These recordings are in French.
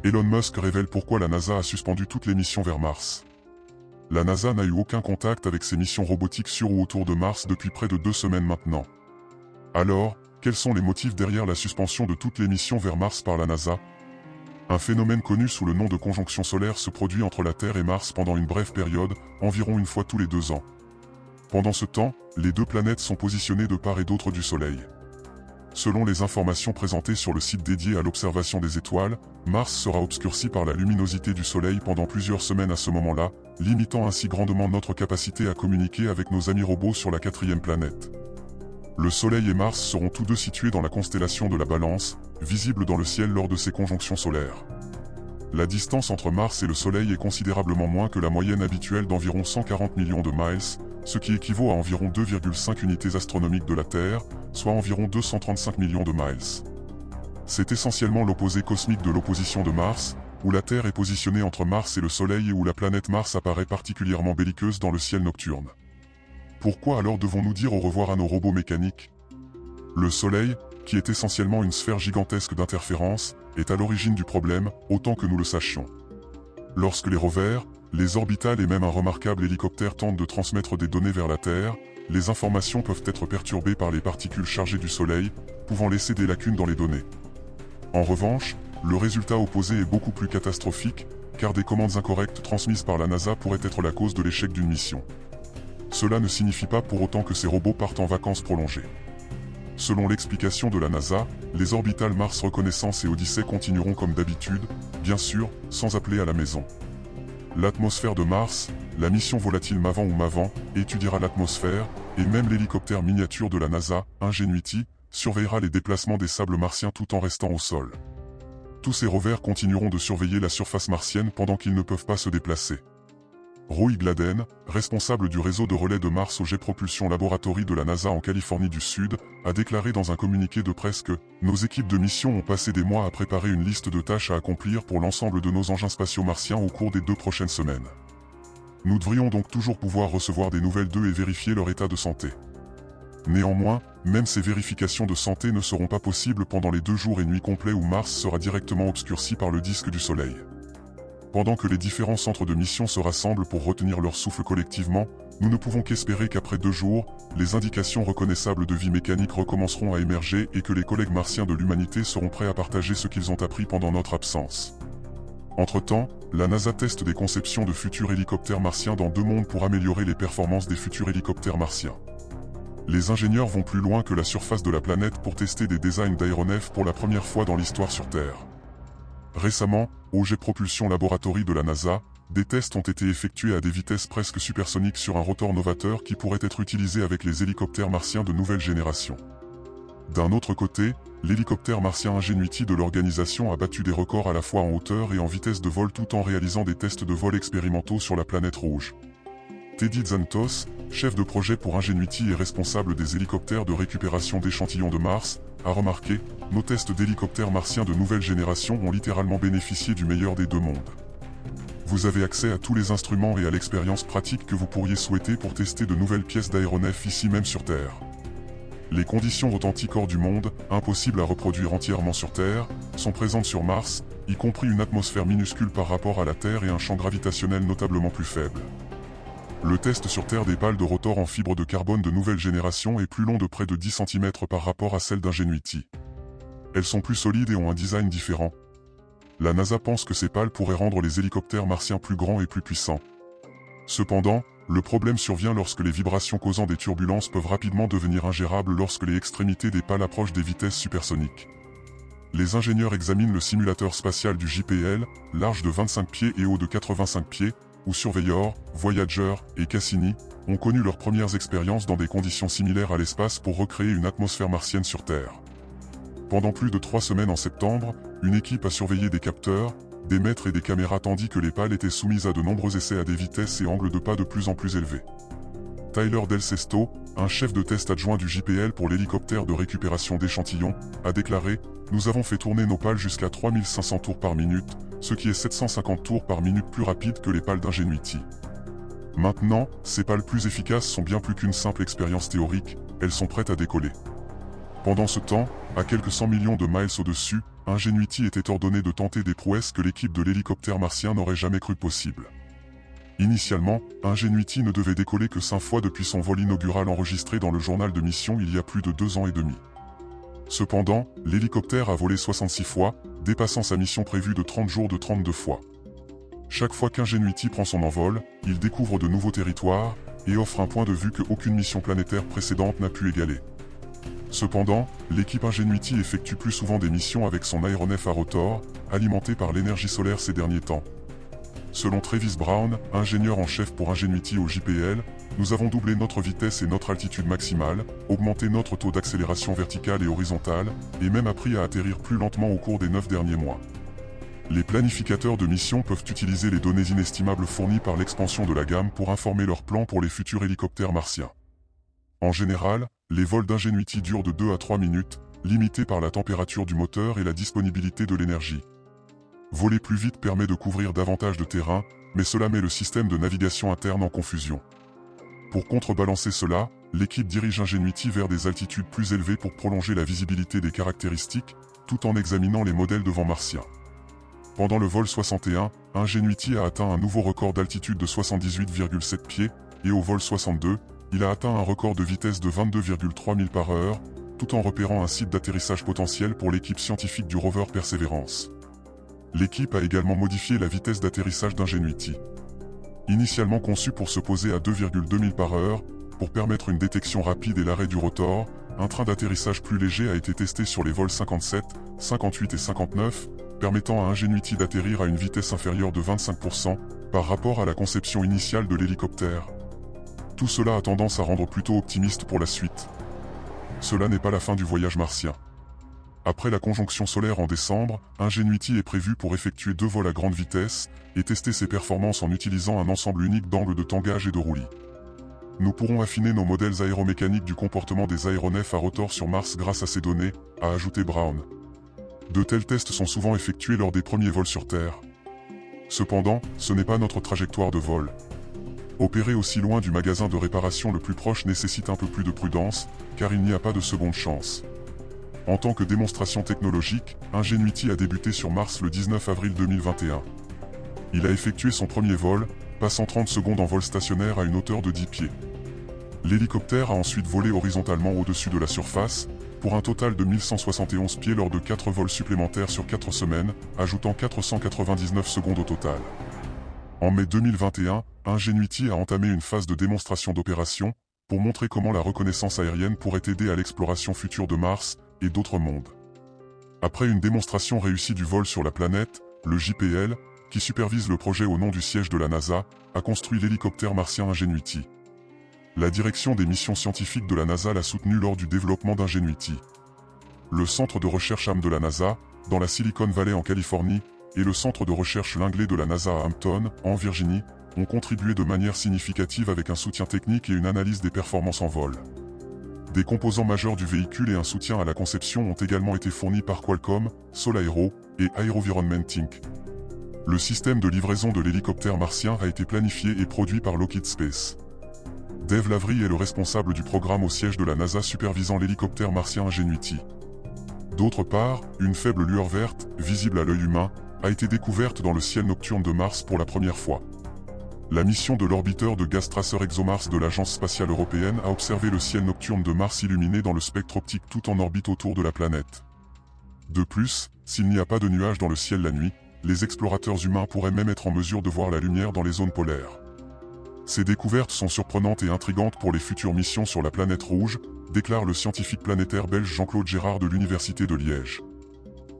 Elon Musk révèle pourquoi la NASA a suspendu toutes les missions vers Mars. La NASA n'a eu aucun contact avec ses missions robotiques sur ou autour de Mars depuis près de 2 semaines maintenant. Alors, quels sont les motifs derrière la suspension de toutes les missions vers Mars par la NASA? Un phénomène connu sous le nom de conjonction solaire se produit entre la Terre et Mars pendant une brève période, environ une fois tous les 2 ans. Pendant ce temps, les deux planètes sont positionnées de part et d'autre du Soleil. Selon les informations présentées sur le site dédié à l'observation des étoiles, Mars sera obscurci par la luminosité du Soleil pendant plusieurs semaines à ce moment-là, limitant ainsi grandement notre capacité à communiquer avec nos amis robots sur la 4e planète. Le Soleil et Mars seront tous deux situés dans la constellation de la Balance, visible dans le ciel lors de ces conjonctions solaires. La distance entre Mars et le Soleil est considérablement moins que la moyenne habituelle d'environ 140 millions de miles, ce qui équivaut à environ 2,5 unités astronomiques de la Terre, soit environ 235 millions de miles. C'est essentiellement l'opposé cosmique de l'opposition de Mars, où la Terre est positionnée entre Mars et le Soleil et où la planète Mars apparaît particulièrement belliqueuse dans le ciel nocturne. Pourquoi alors devons-nous dire au revoir à nos robots mécaniques? Le Soleil, qui est essentiellement une sphère gigantesque d'interférences, est à l'origine du problème, autant que nous le sachions. Lorsque les rovers, les orbitales et même un remarquable hélicoptère tentent de transmettre des données vers la Terre, les informations peuvent être perturbées par les particules chargées du Soleil, pouvant laisser des lacunes dans les données. En revanche, le résultat opposé est beaucoup plus catastrophique, car des commandes incorrectes transmises par la NASA pourraient être la cause de l'échec d'une mission. Cela ne signifie pas pour autant que ces robots partent en vacances prolongées. Selon l'explication de la NASA, les orbitales Mars Reconnaissance et Odyssey continueront comme d'habitude, bien sûr, sans appeler à la maison. L'atmosphère de Mars, la mission volatile Maven ou Maven, étudiera l'atmosphère, et même l'hélicoptère miniature de la NASA, Ingenuity, surveillera les déplacements des sables martiens tout en restant au sol. Tous ces rovers continueront de surveiller la surface martienne pendant qu'ils ne peuvent pas se déplacer. Roy Gladden, responsable du réseau de relais de Mars au Jet Propulsion Laboratory de la NASA en Californie du Sud, a déclaré dans un communiqué de presse que « Nos équipes de mission ont passé des mois à préparer une liste de tâches à accomplir pour l'ensemble de nos engins spatiaux martiens au cours des 2 prochaines semaines. Nous devrions donc toujours pouvoir recevoir des nouvelles d'eux et vérifier leur état de santé. Néanmoins, même ces vérifications de santé ne seront pas possibles pendant les 2 jours et nuits complets où Mars sera directement obscurci par le disque du Soleil. Pendant que les différents centres de mission se rassemblent pour retenir leur souffle collectivement, nous ne pouvons qu'espérer qu'après 2 jours, les indications reconnaissables de vie mécanique recommenceront à émerger et que les collègues martiens de l'humanité seront prêts à partager ce qu'ils ont appris pendant notre absence. Entre-temps, la NASA teste des conceptions de futurs hélicoptères martiens dans 2 mondes pour améliorer les performances des futurs hélicoptères martiens. Les ingénieurs vont plus loin que la surface de la planète pour tester des designs d'aéronefs pour la première fois dans l'histoire sur Terre. Récemment, au Jet Propulsion Laboratory de la NASA, des tests ont été effectués à des vitesses presque supersoniques sur un rotor novateur qui pourrait être utilisé avec les hélicoptères martiens de nouvelle génération. D'un autre côté, l'hélicoptère martien Ingenuity de l'organisation a battu des records à la fois en hauteur et en vitesse de vol tout en réalisant des tests de vol expérimentaux sur la planète rouge. Teddy Zantos, chef de projet pour Ingenuity et responsable des hélicoptères de récupération d'échantillons de Mars, a remarqué « Nos tests d'hélicoptères martiens de nouvelle génération ont littéralement bénéficié du meilleur des 2 mondes. Vous avez accès à tous les instruments et à l'expérience pratique que vous pourriez souhaiter pour tester de nouvelles pièces d'aéronefs ici même sur Terre. Les conditions authentiques hors du monde, impossibles à reproduire entièrement sur Terre, sont présentes sur Mars, y compris une atmosphère minuscule par rapport à la Terre et un champ gravitationnel notablement plus faible. Le test sur Terre des pales de rotor en fibre de carbone de nouvelle génération est plus long de près de 10 cm par rapport à celle d'Ingenuity. Elles sont plus solides et ont un design différent. La NASA pense que ces pales pourraient rendre les hélicoptères martiens plus grands et plus puissants. Cependant, le problème survient lorsque les vibrations causant des turbulences peuvent rapidement devenir ingérables lorsque les extrémités des pales approchent des vitesses supersoniques. Les ingénieurs examinent le simulateur spatial du JPL, large de 25 pieds et haut de 85 pieds, où Surveyor, Voyager et Cassini ont connu leurs premières expériences dans des conditions similaires à l'espace pour recréer une atmosphère martienne sur Terre. Pendant plus de 3 semaines en septembre, une équipe a surveillé des capteurs, des mètres et des caméras tandis que les pales étaient soumises à de nombreux essais à des vitesses et angles de pas de plus en plus élevés. Tyler Del Sesto, un chef de test adjoint du JPL pour l'hélicoptère de récupération d'échantillons, a déclaré « Nous avons fait tourner nos pales jusqu'à 3500 tours par minute, ce qui est 750 tours par minute plus rapide que les pales d'Ingenuity. Maintenant, ces pales plus efficaces sont bien plus qu'une simple expérience théorique, elles sont prêtes à décoller. » Pendant ce temps, à quelques 100 millions de miles au-dessus, Ingenuity était ordonné de tenter des prouesses que l'équipe de l'hélicoptère martien n'aurait jamais cru possible. Initialement, Ingenuity ne devait décoller que 5 fois depuis son vol inaugural enregistré dans le journal de mission il y a plus de 2 ans et demi. Cependant, l'hélicoptère a volé 66 fois, dépassant sa mission prévue de 30 jours de 32 fois. Chaque fois qu'Ingenuity prend son envol, il découvre de nouveaux territoires, et offre un point de vue que aucune mission planétaire précédente n'a pu égaler. Cependant, l'équipe Ingenuity effectue plus souvent des missions avec son aéronef à rotor, alimenté par l'énergie solaire ces derniers temps. Selon Travis Brown, ingénieur en chef pour Ingenuity au JPL, nous avons doublé notre vitesse et notre altitude maximale, augmenté notre taux d'accélération verticale et horizontale, et même appris à atterrir plus lentement au cours des 9 derniers mois. Les planificateurs de missions peuvent utiliser les données inestimables fournies par l'expansion de la gamme pour informer leurs plans pour les futurs hélicoptères martiens. En général, les vols d'Ingenuity durent de 2 à 3 minutes, limités par la température du moteur et la disponibilité de l'énergie. Voler plus vite permet de couvrir davantage de terrain, mais cela met le système de navigation interne en confusion. Pour contrebalancer cela, l'équipe dirige Ingenuity vers des altitudes plus élevées pour prolonger la visibilité des caractéristiques, tout en examinant les modèles de vent martiens. Pendant le vol 61, Ingenuity a atteint un nouveau record d'altitude de 78,7 pieds, et au vol 62, il a atteint un record de vitesse de 22,3 milles par heure, tout en repérant un site d'atterrissage potentiel pour l'équipe scientifique du rover Perseverance. L'équipe a également modifié la vitesse d'atterrissage d'Ingenuity. Initialement conçue pour se poser à 2,2 milles par heure, pour permettre une détection rapide et l'arrêt du rotor, un train d'atterrissage plus léger a été testé sur les vols 57, 58 et 59, permettant à Ingenuity d'atterrir à une vitesse inférieure de 25% par rapport à la conception initiale de l'hélicoptère. Tout cela a tendance à rendre plutôt optimiste pour la suite. Cela n'est pas la fin du voyage martien. Après la conjonction solaire en décembre, Ingenuity est prévu pour effectuer 2 vols à grande vitesse et tester ses performances en utilisant un ensemble unique d'angles de tangage et de roulis. Nous pourrons affiner nos modèles aéromécaniques du comportement des aéronefs à rotor sur Mars grâce à ces données, a ajouté Brown. De tels tests sont souvent effectués lors des premiers vols sur Terre. Cependant, ce n'est pas notre trajectoire de vol. Opérer aussi loin du magasin de réparation le plus proche nécessite un peu plus de prudence, car il n'y a pas de seconde chance. En tant que démonstration technologique, Ingenuity a débuté sur Mars le 19 avril 2021. Il a effectué son premier vol, passant 30 secondes en vol stationnaire à une hauteur de 10 pieds. L'hélicoptère a ensuite volé horizontalement au-dessus de la surface, pour un total de 1171 pieds lors de 4 vols supplémentaires sur 4 semaines, ajoutant 499 secondes au total. En mai 2021, Ingenuity a entamé une phase de démonstration d'opération, pour montrer comment la reconnaissance aérienne pourrait aider à l'exploration future de Mars et d'autres mondes. Après une démonstration réussie du vol sur la planète, le JPL, qui supervise le projet au nom du siège de la NASA, a construit l'hélicoptère martien Ingenuity. La direction des missions scientifiques de la NASA l'a soutenu lors du développement d'Ingenuity. Le centre de recherche AM de la NASA, dans la Silicon Valley en Californie, et le centre de recherche Langley de la NASA à Hampton, en Virginie, ont contribué de manière significative avec un soutien technique et une analyse des performances en vol. Des composants majeurs du véhicule et un soutien à la conception ont également été fournis par Qualcomm, SolAero et AeroVironment Inc. Le système de livraison de l'hélicoptère martien a été planifié et produit par Lockheed Space. Dave Lavery est le responsable du programme au siège de la NASA supervisant l'hélicoptère martien Ingenuity. D'autre part, une faible lueur verte, visible à l'œil humain, a été découverte dans le ciel nocturne de Mars pour la première fois. La mission de l'orbiteur de gaz Tracer ExoMars de l'Agence spatiale européenne a observé le ciel nocturne de Mars illuminé dans le spectre optique tout en orbite autour de la planète. De plus, s'il n'y a pas de nuages dans le ciel la nuit, les explorateurs humains pourraient même être en mesure de voir la lumière dans les zones polaires. Ces découvertes sont surprenantes et intrigantes pour les futures missions sur la planète rouge, déclare le scientifique planétaire belge Jean-Claude Gérard de l'Université de Liège.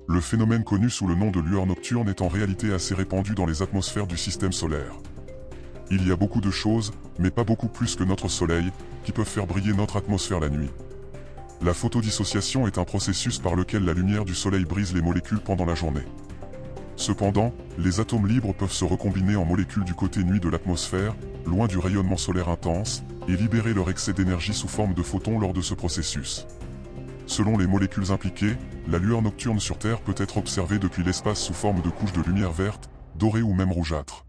Le phénomène connu sous le nom de lueur nocturne est en réalité assez répandu dans les atmosphères du système solaire. Il y a beaucoup de choses, mais pas beaucoup plus que notre Soleil, qui peuvent faire briller notre atmosphère la nuit. La photodissociation est un processus par lequel la lumière du Soleil brise les molécules pendant la journée. Cependant, les atomes libres peuvent se recombiner en molécules du côté nuit de l'atmosphère, loin du rayonnement solaire intense, et libérer leur excès d'énergie sous forme de photons lors de ce processus. Selon les molécules impliquées, la lueur nocturne sur Terre peut être observée depuis l'espace sous forme de couches de lumière verte, dorée ou même rougeâtre.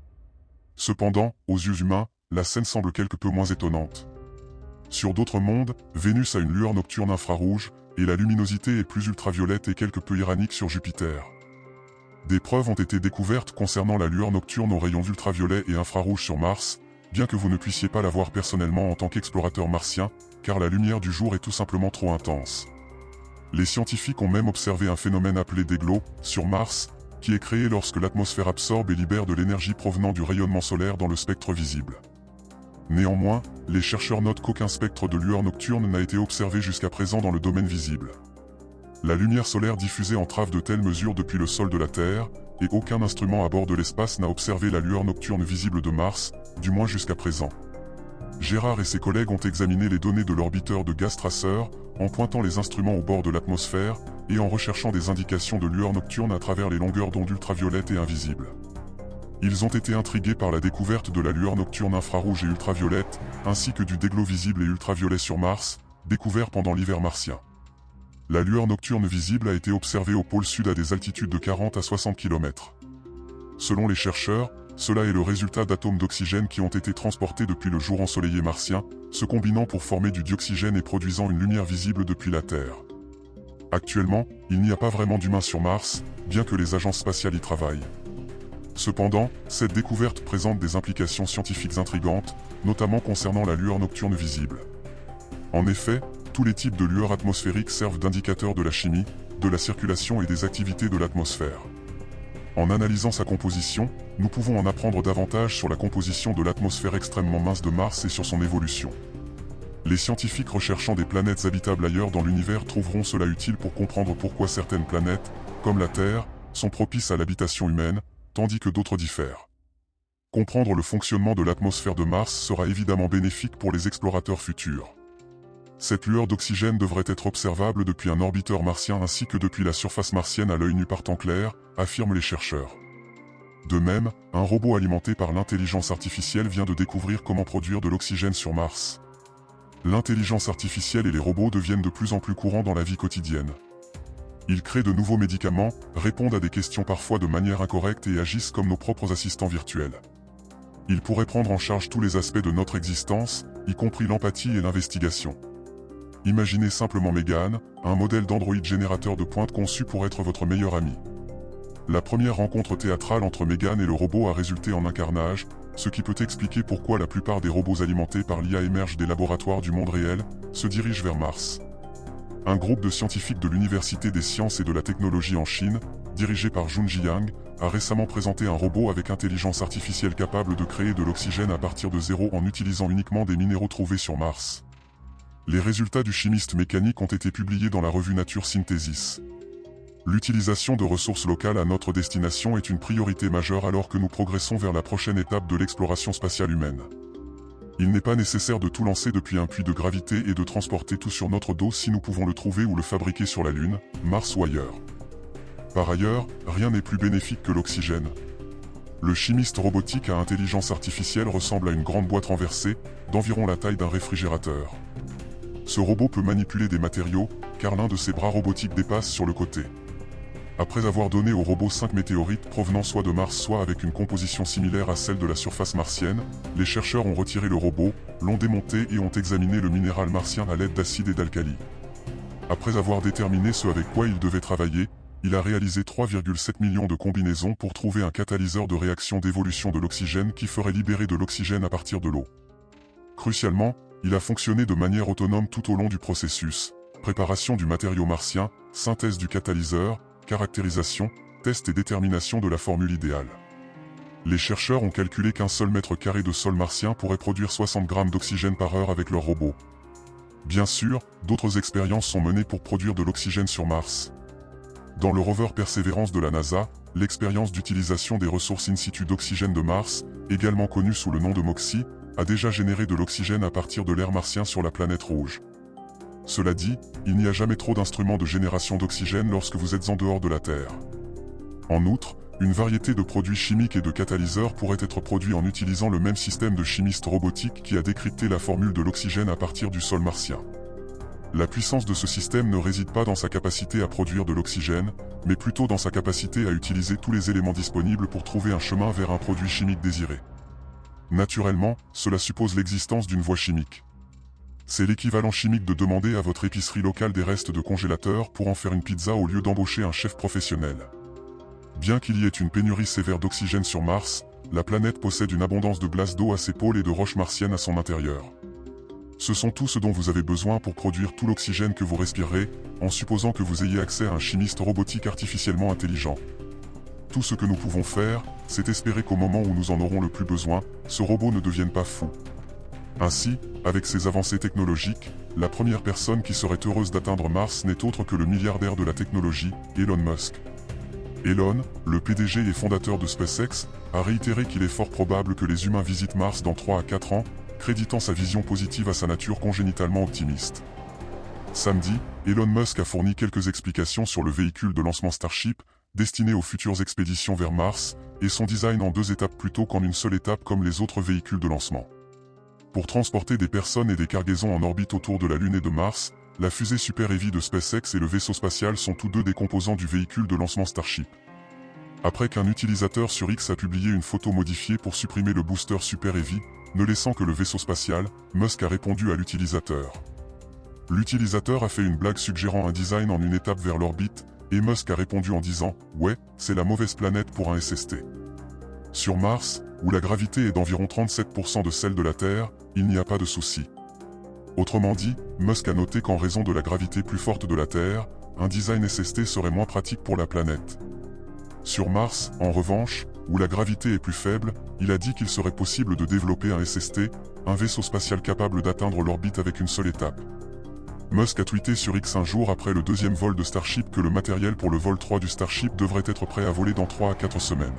Cependant, aux yeux humains, la scène semble quelque peu moins étonnante. Sur d'autres mondes, Vénus a une lueur nocturne infrarouge, et la luminosité est plus ultraviolette et quelque peu iranique sur Jupiter. Des preuves ont été découvertes concernant la lueur nocturne aux rayons ultraviolets et infrarouges sur Mars, bien que vous ne puissiez pas la voir personnellement en tant qu'explorateur martien, car la lumière du jour est tout simplement trop intense. Les scientifiques ont même observé un phénomène appelé déglow sur Mars, qui est créé lorsque l'atmosphère absorbe et libère de l'énergie provenant du rayonnement solaire dans le spectre visible. Néanmoins, les chercheurs notent qu'aucun spectre de lueur nocturne n'a été observé jusqu'à présent dans le domaine visible. La lumière solaire diffusée entrave de telles mesures depuis le sol de la Terre, et aucun instrument à bord de l'espace n'a observé la lueur nocturne visible de Mars, du moins jusqu'à présent. Gérard et ses collègues ont examiné les données de l'orbiteur de Gas Tracer, en pointant les instruments au bord de l'atmosphère, et en recherchant des indications de lueur nocturne à travers les longueurs d'onde ultraviolettes et invisibles. Ils ont été intrigués par la découverte de la lueur nocturne infrarouge et ultraviolette, ainsi que du déglow visible et ultraviolet sur Mars, découvert pendant l'hiver martien. La lueur nocturne visible a été observée au pôle sud à des altitudes de 40 à 60 km. Selon les chercheurs, cela est le résultat d'atomes d'oxygène qui ont été transportés depuis le jour ensoleillé martien, se combinant pour former du dioxygène et produisant une lumière visible depuis la Terre. Actuellement, il n'y a pas vraiment d'humains sur Mars, bien que les agences spatiales y travaillent. Cependant, cette découverte présente des implications scientifiques intrigantes, notamment concernant la lueur nocturne visible. En effet, tous les types de lueurs atmosphériques servent d'indicateurs de la chimie, de la circulation et des activités de l'atmosphère. En analysant sa composition, nous pouvons en apprendre davantage sur la composition de l'atmosphère extrêmement mince de Mars et sur son évolution. Les scientifiques recherchant des planètes habitables ailleurs dans l'univers trouveront cela utile pour comprendre pourquoi certaines planètes, comme la Terre, sont propices à l'habitation humaine, tandis que d'autres diffèrent. Comprendre le fonctionnement de l'atmosphère de Mars sera évidemment bénéfique pour les explorateurs futurs. Cette lueur d'oxygène devrait être observable depuis un orbiteur martien ainsi que depuis la surface martienne à l'œil nu par temps clair, affirment les chercheurs. De même, un robot alimenté par l'intelligence artificielle vient de découvrir comment produire de l'oxygène sur Mars. L'intelligence artificielle et les robots deviennent de plus en plus courants dans la vie quotidienne. Ils créent de nouveaux médicaments, répondent à des questions parfois de manière incorrecte et agissent comme nos propres assistants virtuels. Ils pourraient prendre en charge tous les aspects de notre existence, y compris l'empathie et l'investigation. Imaginez simplement Megan, un modèle d'androïde générateur de pointe conçu pour être votre meilleur ami. La première rencontre théâtrale entre Megan et le robot a résulté en un carnage, ce qui peut expliquer pourquoi la plupart des robots alimentés par l'IA émergent des laboratoires du monde réel, se dirigent vers Mars. Un groupe de scientifiques de l'Université des sciences et de la technologie en Chine, dirigé par Jun Jiang, a récemment présenté un robot avec intelligence artificielle capable de créer de l'oxygène à partir de zéro en utilisant uniquement des minéraux trouvés sur Mars. Les résultats du chimiste mécanique ont été publiés dans la revue Nature Synthesis. L'utilisation de ressources locales à notre destination est une priorité majeure alors que nous progressons vers la prochaine étape de l'exploration spatiale humaine. Il n'est pas nécessaire de tout lancer depuis un puits de gravité et de transporter tout sur notre dos si nous pouvons le trouver ou le fabriquer sur la Lune, Mars ou ailleurs. Par ailleurs, rien n'est plus bénéfique que l'oxygène. Le chimiste robotique à intelligence artificielle ressemble à une grande boîte renversée, d'environ la taille d'un réfrigérateur. Ce robot peut manipuler des matériaux, car l'un de ses bras robotiques dépasse sur le côté. Après avoir donné au robot 5 météorites provenant soit de Mars soit avec une composition similaire à celle de la surface martienne, les chercheurs ont retiré le robot, l'ont démonté et ont examiné le minéral martien à l'aide d'acide et d'alcali. Après avoir déterminé ce avec quoi il devait travailler, il a réalisé 3,7 millions de combinaisons pour trouver un catalyseur de réaction d'évolution de l'oxygène qui ferait libérer de l'oxygène à partir de l'eau. Crucialement, il a fonctionné de manière autonome tout au long du processus, préparation du matériau martien, synthèse du catalyseur, caractérisation, test et détermination de la formule idéale. Les chercheurs ont calculé qu'un seul mètre carré de sol martien pourrait produire 60 grammes d'oxygène par heure avec leur robot. Bien sûr, d'autres expériences sont menées pour produire de l'oxygène sur Mars. Dans le rover Perseverance de la NASA, l'expérience d'utilisation des ressources in situ d'oxygène de Mars, également connue sous le nom de MOXIE, a déjà généré de l'oxygène à partir de l'air martien sur la planète rouge. Cela dit, il n'y a jamais trop d'instruments de génération d'oxygène lorsque vous êtes en dehors de la Terre. En outre, une variété de produits chimiques et de catalyseurs pourrait être produits en utilisant le même système de chimiste robotique qui a décrypté la formule de l'oxygène à partir du sol martien. La puissance de ce système ne réside pas dans sa capacité à produire de l'oxygène, mais plutôt dans sa capacité à utiliser tous les éléments disponibles pour trouver un chemin vers un produit chimique désiré. Naturellement, cela suppose l'existence d'une voie chimique. C'est l'équivalent chimique de demander à votre épicerie locale des restes de congélateur pour en faire une pizza au lieu d'embaucher un chef professionnel. Bien qu'il y ait une pénurie sévère d'oxygène sur Mars, la planète possède une abondance de glace d'eau à ses pôles et de roches martiennes à son intérieur. Ce sont tout ce dont vous avez besoin pour produire tout l'oxygène que vous respirerez, en supposant que vous ayez accès à un chimiste robotique artificiellement intelligent. Tout ce que nous pouvons faire, c'est espérer qu'au moment où nous en aurons le plus besoin, ce robot ne devienne pas fou. Ainsi, avec ces avancées technologiques, la première personne qui serait heureuse d'atteindre Mars n'est autre que le milliardaire de la technologie, Elon Musk. Elon, le PDG et fondateur de SpaceX, a réitéré qu'il est fort probable que les humains visitent Mars dans 3 à 4 ans, créditant sa vision positive à sa nature congénitalement optimiste. Samedi, Elon Musk a fourni quelques explications sur le véhicule de lancement Starship, destiné aux futures expéditions vers Mars, et son design en 2 étapes plutôt qu'en une seule étape comme les autres véhicules de lancement. Pour transporter des personnes et des cargaisons en orbite autour de la Lune et de Mars, la fusée Super Heavy de SpaceX et le vaisseau spatial sont tous deux des composants du véhicule de lancement Starship. Après qu'un utilisateur sur X a publié une photo modifiée pour supprimer le booster Super Heavy, ne laissant que le vaisseau spatial, Musk a répondu à l'utilisateur. L'utilisateur a fait une blague suggérant un design en une étape vers l'orbite, et Musk a répondu en disant « Ouais, c'est la mauvaise planète pour un SST ». Sur Mars, où la gravité est d'environ 37% de celle de la Terre, il n'y a pas de souci. Autrement dit, Musk a noté qu'en raison de la gravité plus forte de la Terre, un design SST serait moins pratique pour la planète. Sur Mars, en revanche, où la gravité est plus faible, il a dit qu'il serait possible de développer un SST, un vaisseau spatial capable d'atteindre l'orbite avec une seule étape. Musk a tweeté sur X un jour après le 2e vol de Starship que le matériel pour le vol 3 du Starship devrait être prêt à voler dans 3 à 4 semaines.